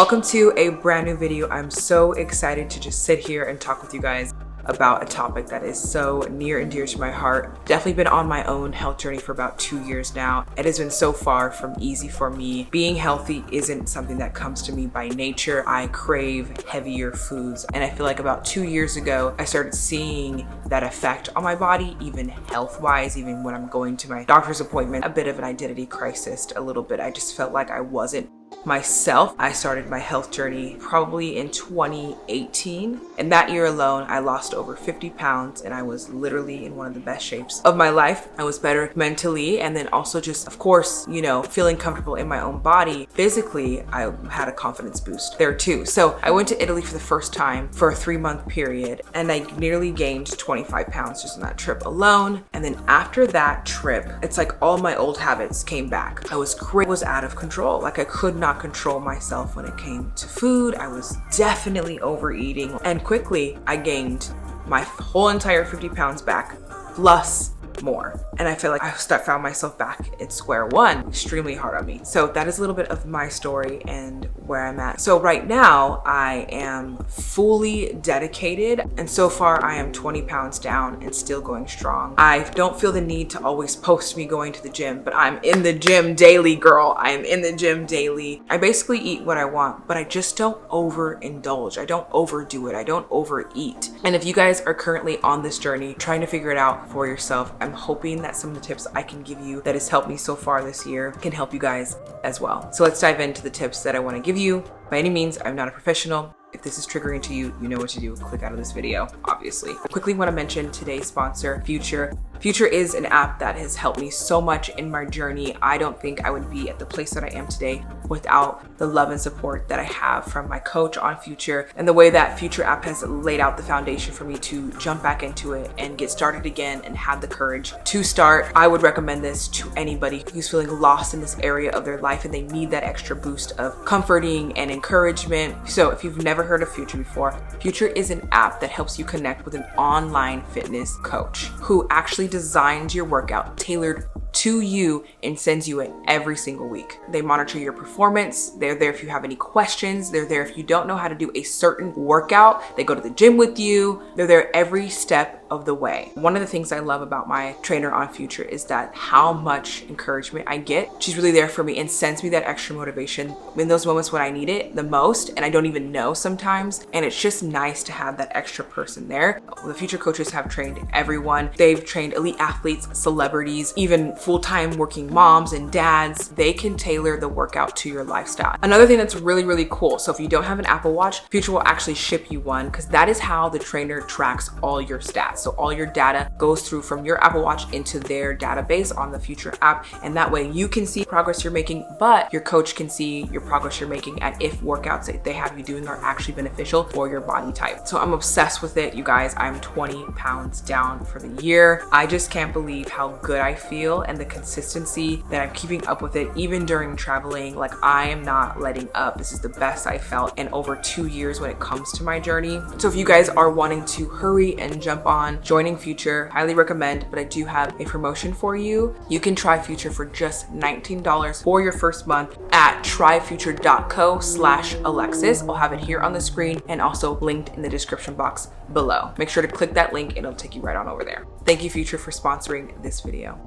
Welcome to a brand new video. I'm so excited to just sit here and talk with you guys about a topic that is so near and dear to my heart. Definitely been on my own health journey for about 2 years now. It has been so far from easy for me. Being healthy isn't something that comes to me by nature. I crave heavier foods. And I feel like about 2 years ago, I started seeing that effect on my body, even health-wise, even when I'm going to my doctor's appointment, a bit of an identity crisis, a little bit. I just felt like I wasn't myself. I started my health journey probably in 2018. And that year alone, I lost over 50 pounds and I was literally in one of the best shapes of my life. I was better mentally and then also just, of course, feeling comfortable in my own body. Physically, I had a confidence boost there too. So I went to Italy for the first time for a 3-month period and I nearly gained 25 pounds just on that trip alone. And then after that trip, it's like all my old habits came back. I was out of control. Like I could not control myself when it came to food. I was definitely overeating and quickly I gained my whole entire 50 pounds back plus more. And I feel like I found myself back at square one. Extremely hard on me. So that is a little bit of my story and where I'm at. So right now I am fully dedicated and so far I am 20 pounds down and still going strong. I don't feel the need to always post me going to the gym, but I'm in the gym daily, girl. I am in the gym daily. I basically eat what I want, but I just don't overindulge. I don't overdo it. I don't overeat. And if you guys are currently on this journey trying to figure it out for yourself, I'm hoping that some of the tips I can give you that has helped me so far this year can help you guys as well. So let's dive into the tips that I want to give you. By any means, I'm not a professional. If this is triggering to you, you know what to do. Click out of this video, obviously. I quickly want to mention today's sponsor, Future. Future is an app that has helped me so much in my journey. I don't think I would be at the place that I am today without the love and support that I have from my coach on Future and the way that Future app has laid out the foundation for me to jump back into it and get started again and have the courage to start. I would recommend this to anybody who's feeling lost in this area of their life and they need that extra boost of comforting and encouragement. So if you've never heard of Future before, Future is an app that helps you connect with an online fitness coach who actually designs your workout tailored to you and sends you it every single week. They monitor your performance. They're there if you have any questions. They're there if you don't know how to do a certain workout. They go to the gym with you. They're there every step of the way. One of the things I love about my trainer on Future is that how much encouragement I get. She's really there for me and sends me that extra motivation in those moments when I need it the most and I don't even know sometimes. And it's just nice to have that extra person there. The Future coaches have trained everyone. They've trained elite athletes, celebrities, even full-time working moms and dads. They can tailor the workout to your lifestyle. Another thing that's really, really cool. So if you don't have an Apple Watch, Future will actually ship you one because that is how the trainer tracks all your stats. So all your data goes through from your Apple Watch into their database on the Future app. And that way you can see progress you're making, but your coach can see your progress you're making and if workouts that they have you doing are actually beneficial for your body type. So I'm obsessed with it, you guys. I'm 20 pounds down for the year. I just can't believe how good I feel and the consistency that I'm keeping up with it even during traveling. Like I am not letting up. This is the best I felt in over 2 years when it comes to my journey. So if you guys are wanting to hurry and jump on joining Future, highly recommend, but I do have a promotion for you. You can try Future for just $19 for your first month at tryfuture.co/Alexis. I'll have it here on the screen and also linked in the description box below. Make sure to click that link and it'll take you right on over there. Thank you, Future, for sponsoring this video.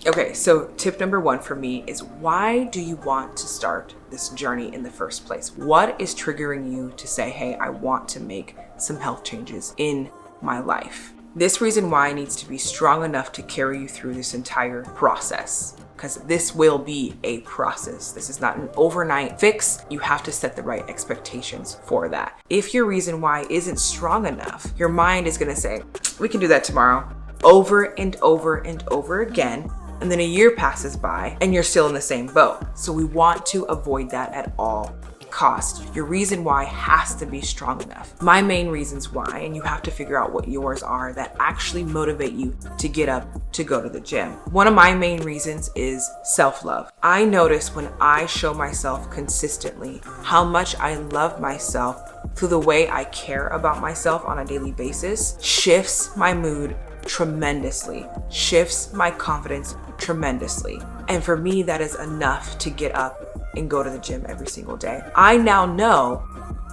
Okay, so tip number 1 for me is why do you want to start this journey in the first place? What is triggering you to say, hey, I want to make some health changes in my life? This reason why needs to be strong enough to carry you through this entire process. Because this will be a process. This is not an overnight fix. You have to set the right expectations for that. If your reason why isn't strong enough, your mind is gonna say, we can do that tomorrow, over and over and over again. And then a year passes by and you're still in the same boat. So we want to avoid that at all cost. Your reason why has to be strong enough. My main reasons why, and you have to figure out what yours are that actually motivate you to get up to go to the gym. One of my main reasons is self-love. I notice when I show myself consistently how much I love myself through the way I care about myself on a daily basis, shifts my mood tremendously, shifts my confidence tremendously. And for me, that is enough to get up and go to the gym every single day. I now know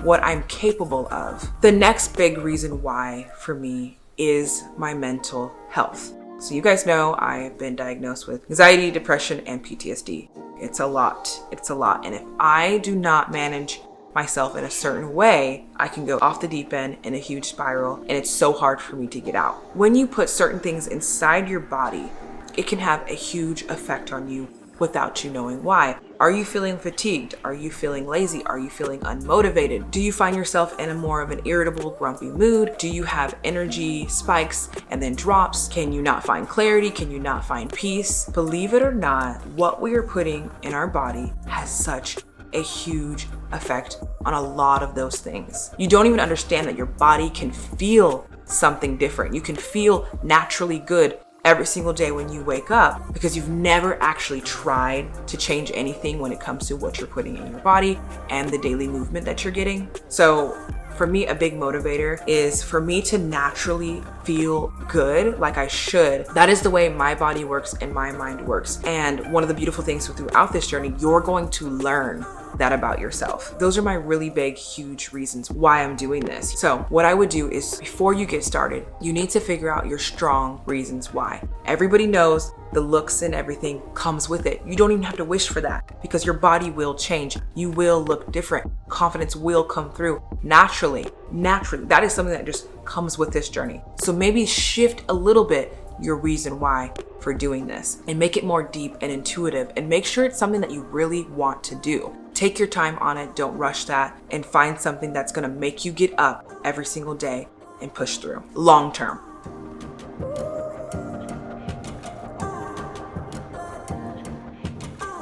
what I'm capable of. The next big reason why for me is my mental health. So you guys know I've been diagnosed with anxiety, depression, and PTSD. It's a lot. It's a lot. And if I do not manage myself in a certain way, I can go off the deep end in a huge spiral, and it's so hard for me to get out. When you put certain things inside your body, it can have a huge effect on you without you knowing why. Are you feeling fatigued? Are you feeling lazy? Are you feeling unmotivated? Do you find yourself in a more of an irritable, grumpy mood? Do you have energy spikes and then drops? Can you not find clarity? Can you not find peace? Believe it or not, what we are putting in our body has such a huge effect on a lot of those things. You don't even understand that your body can feel something different. You can feel naturally good every single day when you wake up because you've never actually tried to change anything when it comes to what you're putting in your body and the daily movement that you're getting. So for me, a big motivator is for me to naturally feel good like I should. That is the way my body works and my mind works. And one of the beautiful things throughout this journey, you're going to learn that about yourself. Those are my really big, huge reasons why I'm doing this. So what I would do is before you get started, you need to figure out your strong reasons why. Everybody knows the looks and everything comes with it. You don't even have to wish for that because your body will change. You will look different. Confidence will come through naturally. That is something that just comes with this journey. So maybe shift a little bit your reason why for doing this and make it more deep and intuitive, and make sure it's something that you really want to do. Take your time on it, don't rush that, and find something that's gonna make you get up every single day and push through long term.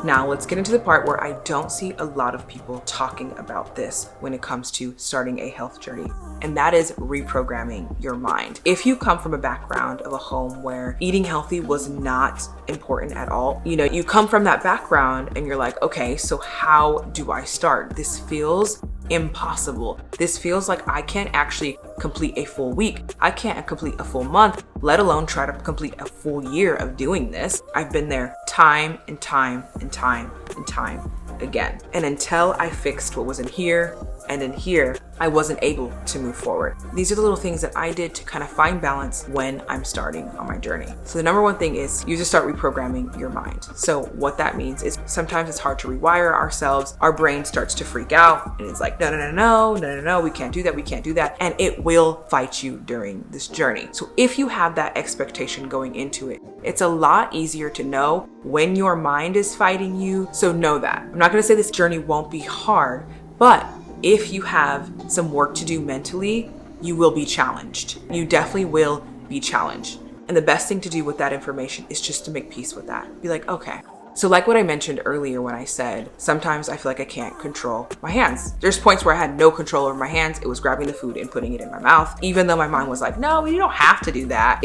Now let's get into the part where I don't see a lot of people talking about this when it comes to starting a health journey, and that is reprogramming your mind. If you come from a background of a home where eating healthy was not important at all, you come from that background and you're like, okay, so how do I start? This feels impossible. This feels like I can't actually complete a full week. I can't complete a full month, let alone try to complete a full year of doing this. I've been there time and time and time and time again. And until I fixed what was in here and in here, I wasn't able to move forward. These are the little things that I did to kind of find balance when I'm starting on my journey. So the number one thing is you just start reprogramming your mind. So what that means is sometimes it's hard to rewire ourselves. Our brain starts to freak out and it's like, no, we can't do that. And it will fight you during this journey. So if you have that expectation going into it, it's a lot easier to know when your mind is fighting you. So know that. I'm not gonna say this journey won't be hard, but if you have some work to do mentally, you will be challenged. You definitely will be challenged. And the best thing to do with that information is just to make peace with that. Be like, okay. So like what I mentioned earlier when I said, sometimes I feel like I can't control my hands. There's points where I had no control over my hands. It was grabbing the food and putting it in my mouth. Even though my mind was like, no, you don't have to do that.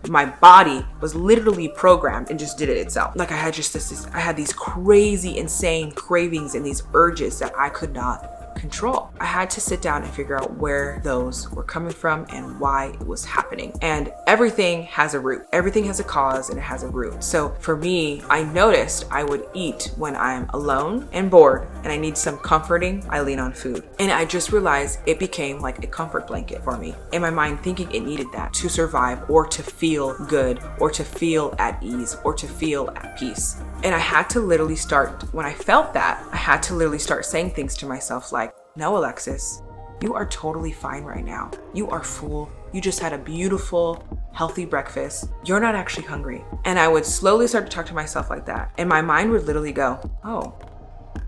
My body was literally programmed and just did it itself. Like I had I had these crazy, insane cravings and these urges that I could not control. I had to sit down and figure out where those were coming from and why it was happening. And everything has a root. Everything has a cause and it has a root. So for me, I noticed I would eat when I'm alone and bored and I need some comforting. I lean on food. And I just realized it became like a comfort blanket for me. In my mind, thinking it needed that to survive or to feel good or to feel at ease or to feel at peace. And I had to literally start, when I felt that, I had to literally start saying things to myself like, no, Alexis, you are totally fine right now. You are full. You just had a beautiful, healthy breakfast. You're not actually hungry. And I would slowly start to talk to myself like that. And my mind would literally go, oh,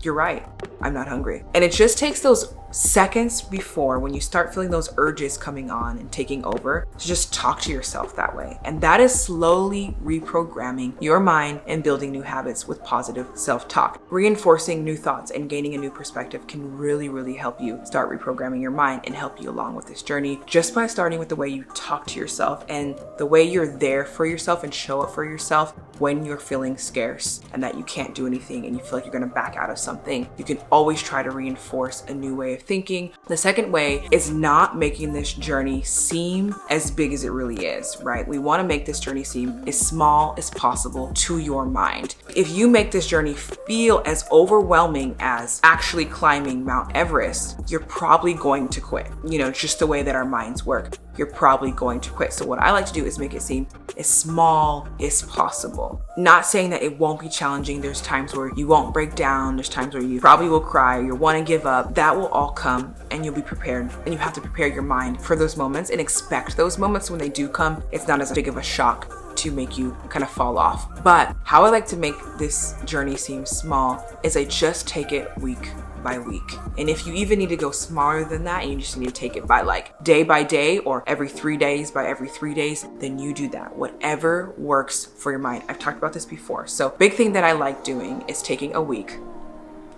you're right. I'm not hungry. And it just takes those seconds before when you start feeling those urges coming on and taking over to just talk to yourself that way. And that is slowly reprogramming your mind and building new habits with positive self-talk. Reinforcing new thoughts and gaining a new perspective can really, really help you start reprogramming your mind and help you along with this journey just by starting with the way you talk to yourself and the way you're there for yourself and show up for yourself when you're feeling scarce and that you can't do anything and you feel like you're going to back out of something. You can always try to reinforce a new way of thinking. The second way is not making this journey seem as big as it really is, right? We want to make this journey seem as small as possible to your mind. If you make this journey feel as overwhelming as actually climbing Mount Everest, you're probably going to quit. You know, just the way that our minds work, you're probably going to quit. So what I like to do is make it seem as small as possible. Not saying that it won't be challenging. There's times where you won't break down. There's times where you probably will cry, you want to give up. That will all come, and you'll be prepared. And you have to prepare your mind for those moments and expect those moments. When they do come, it's not as big of a shock to make you kind of fall off. But how I like to make this journey seem small is I just take it week by week. And if you even need to go smaller than that, and you just need to take it by like day by day, or every 3 days by every 3 days, then you do that. Whatever works for your mind. I've talked about this before. So big thing that I like doing is taking a week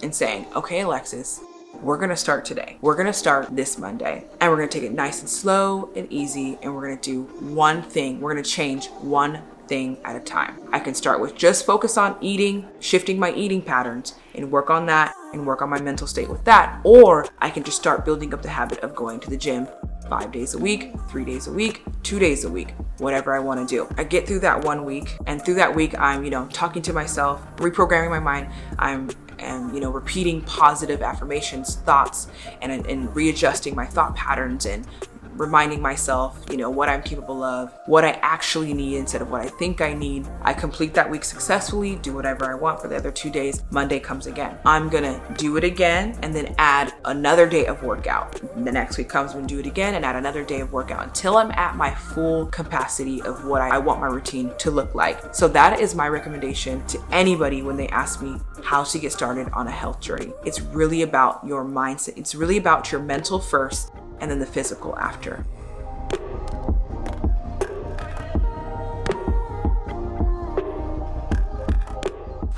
and saying, okay, Alexis, we're gonna start today. We're gonna start this Monday, and we're gonna take it nice and slow and easy, and we're gonna do one thing. We're gonna change one thing at a time. I can start with just focus on eating, shifting my eating patterns, and work on that and work on my mental state with that. Or I can just start building up the habit of going to the gym 5 days a week, 3 days a week, 2 days a week, whatever I want to do. I get through that 1 week, and through that week, I'm, talking to myself, reprogramming my mind. I'm repeating positive affirmations, thoughts, and readjusting my thought patterns, and reminding myself, what I'm capable of, what I actually need instead of what I think I need. I complete that week successfully, do whatever I want for the other 2 days. Monday comes again. I'm gonna do it again and then add another day of workout. The next week comes, I'm gonna do it again and add another day of workout until I'm at my full capacity of what I want my routine to look like. So that is my recommendation to anybody when they ask me how to get started on a health journey. It's really about your mindset. It's really about your mental first, and then the physical after.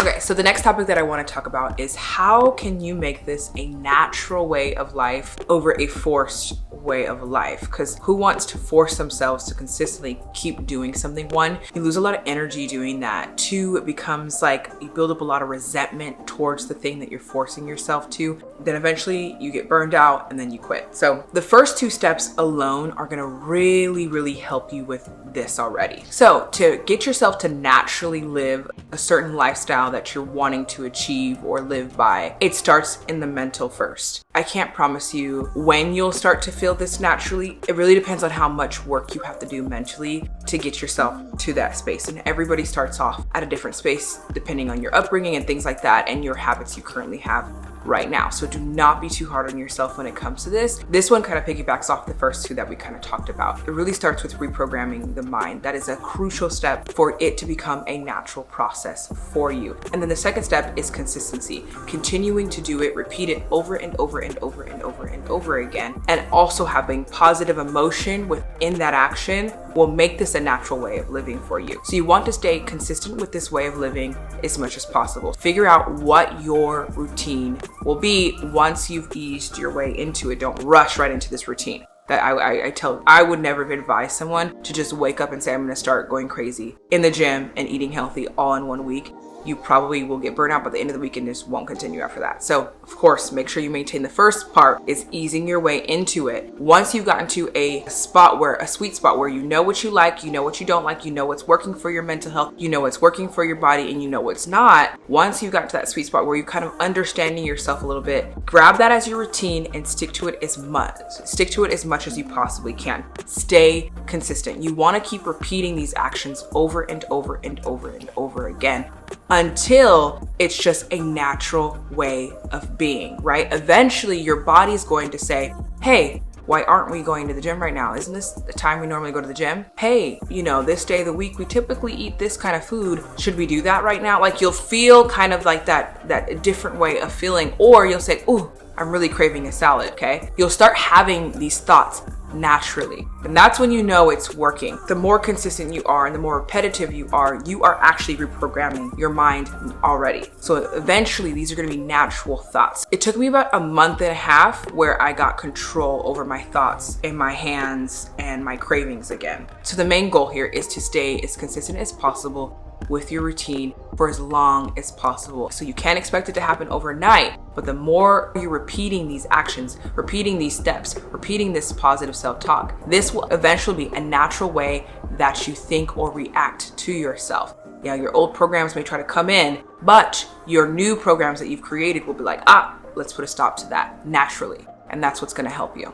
Okay, so the next topic that I want to talk about is how can you make this a natural way of life over a forced way of life? Because who wants to force themselves to consistently keep doing something? One, you lose a lot of energy doing that. Two, it becomes like you build up a lot of resentment towards the thing that you're forcing yourself to. Then eventually you get burned out and then you quit. So the first 2 steps alone are going to really, really help you with this already. So to get yourself to naturally live a certain lifestyle that you're wanting to achieve or live by, it starts in the mental first. I can't promise you when you'll start to feel this naturally. It really depends on how much work you have to do mentally to get yourself to that space. And everybody starts off at a different space depending on your upbringing and things like that, and your habits you currently have right now. So do not be too hard on yourself when it comes to this. This one kind of piggybacks off the first 2 that we kind of talked about. It really starts with reprogramming the mind. That is a crucial step for it to become a natural process for you. And then the second step is consistency. Continuing to do it, repeat it over and over and over and over and over again. And also having positive emotion within that action will make this a natural way of living for you. So you want to stay consistent with this way of living as much as possible. Figure out what your routine will be once you've eased your way into it. Don't rush right into this routine. That I would never advise someone to just wake up and say, I'm going to start going crazy in the gym and eating healthy all in 1 week. You probably will get burnt out by the end of the week and just won't continue after that. So of course, make sure you maintain the first part is easing your way into it. Once you've gotten to a sweet spot where you know what you like, you know what you don't like, you know what's working for your mental health, you know what's working for your body, and you know what's not. Once you've got to that sweet spot where you're kind of understanding yourself a little bit, grab that as your routine and stick to it as much as you possibly can. Stay consistent. You want to keep repeating these actions over and over and over and over again until it's just a natural way of being, right? Eventually your body's going to say, hey, why aren't we going to the gym right now? Isn't this the time we normally go to the gym? Hey, this day of the week, we typically eat this kind of food. Should we do that right now? Like you'll feel kind of like that different way of feeling, or you'll say, ooh, I'm really craving a salad, okay? You'll start having these thoughts naturally. And that's when you know it's working. The more consistent you are and the more repetitive you are actually reprogramming your mind already. So eventually these are going to be natural thoughts. It took me about a month and a half where I got control over my thoughts and my hands and my cravings again. So the main goal here is to stay as consistent as possible with your routine for as long as possible. So you can't expect it to happen overnight, but the more you're repeating these actions, repeating these steps, repeating this positive self-talk, this will eventually be a natural way that you think or react to yourself. Yeah, your old programs may try to come in, but your new programs that you've created will be like, let's put a stop to that naturally. And that's what's going to help you.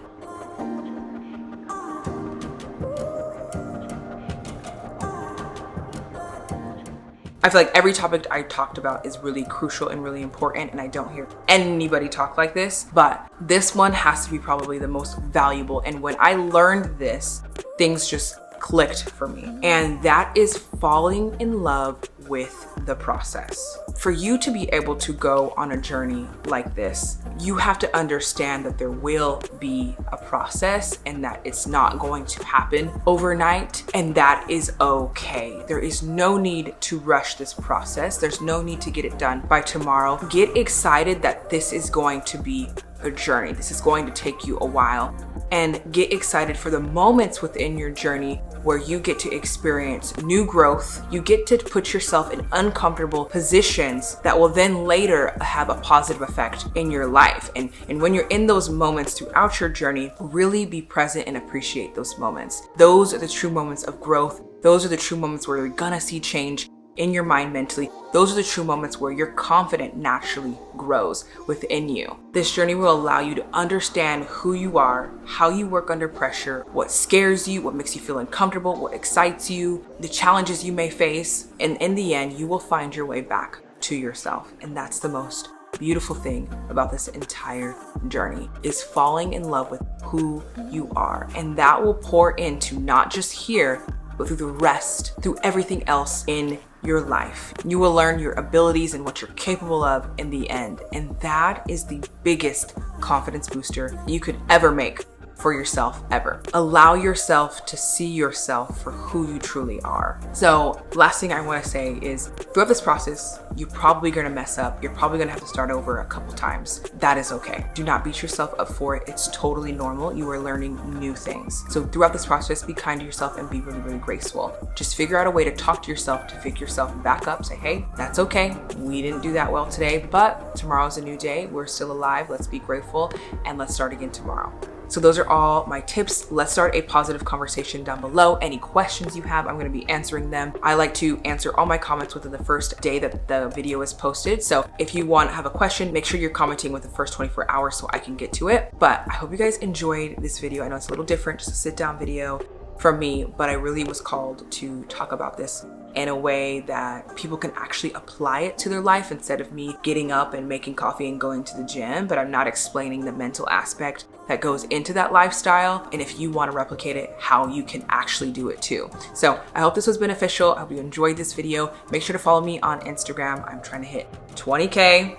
I feel like every topic I talked about is really crucial and really important, and I don't hear anybody talk like this, but this one has to be probably the most valuable. And when I learned this, things just clicked for me. And that is falling in love with the process. For you to be able to go on a journey like this, you have to understand that there will be a process and that it's not going to happen overnight, and that is okay. There is no need to rush this process. There's no need to get it done by tomorrow. Get excited that this is going to be a journey. This is going to take you a while, and get excited for the moments within your journey where you get to experience new growth. You get to put yourself in uncomfortable positions that will then later have a positive effect in your life. And when you're in those moments throughout your journey, really be present and appreciate those moments. Those are the true moments of growth. Those are the true moments where you're gonna see change in your mind mentally. Those are the true moments where your confidence naturally grows within you. This journey will allow you to understand who you are, how you work under pressure, what scares you, what makes you feel uncomfortable, what excites you, the challenges you may face. And in the end, you will find your way back to yourself. And that's the most beautiful thing about this entire journey, is falling in love with who you are. And that will pour into not just here, but through the rest, through everything else in your life. You will learn your abilities and what you're capable of in the end. And that is the biggest confidence booster you could ever make for yourself ever. Allow yourself to see yourself for who you truly are. So last thing I want to say is, throughout this process, you're probably going to mess up. You're probably going to have to start over a couple times. That is okay. Do not beat yourself up for it. It's totally normal. You are learning new things. So throughout this process, be kind to yourself and be really, really graceful. Just figure out a way to talk to yourself, to pick yourself back up. Say, hey, that's okay. We didn't do that well today, but tomorrow's a new day. We're still alive. Let's be grateful and let's start again tomorrow. So those are all my tips. Let's start a positive conversation down below. Any questions you have, I'm going to be answering them. I like to answer all my comments within the first day that the video is posted. So if you want to have a question, make sure you're commenting within the first 24 hours so I can get to it. But I hope you guys enjoyed this video. I know it's a little different, just a sit down video from me, but I really was called to talk about this in a way that people can actually apply it to their life, instead of me getting up and making coffee and going to the gym. But I'm not explaining the mental aspect that goes into that lifestyle, and if you want to replicate it, how you can actually do it too. So I hope this was beneficial. I hope you enjoyed this video. Make sure to follow me on Instagram. I'm trying to hit 20K.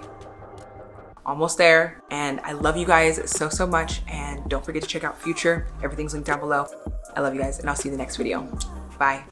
Almost there. And I love you guys so, so much. And don't forget to check out Future. Everything's linked down below. I love you guys, and I'll see you in the next video. Bye.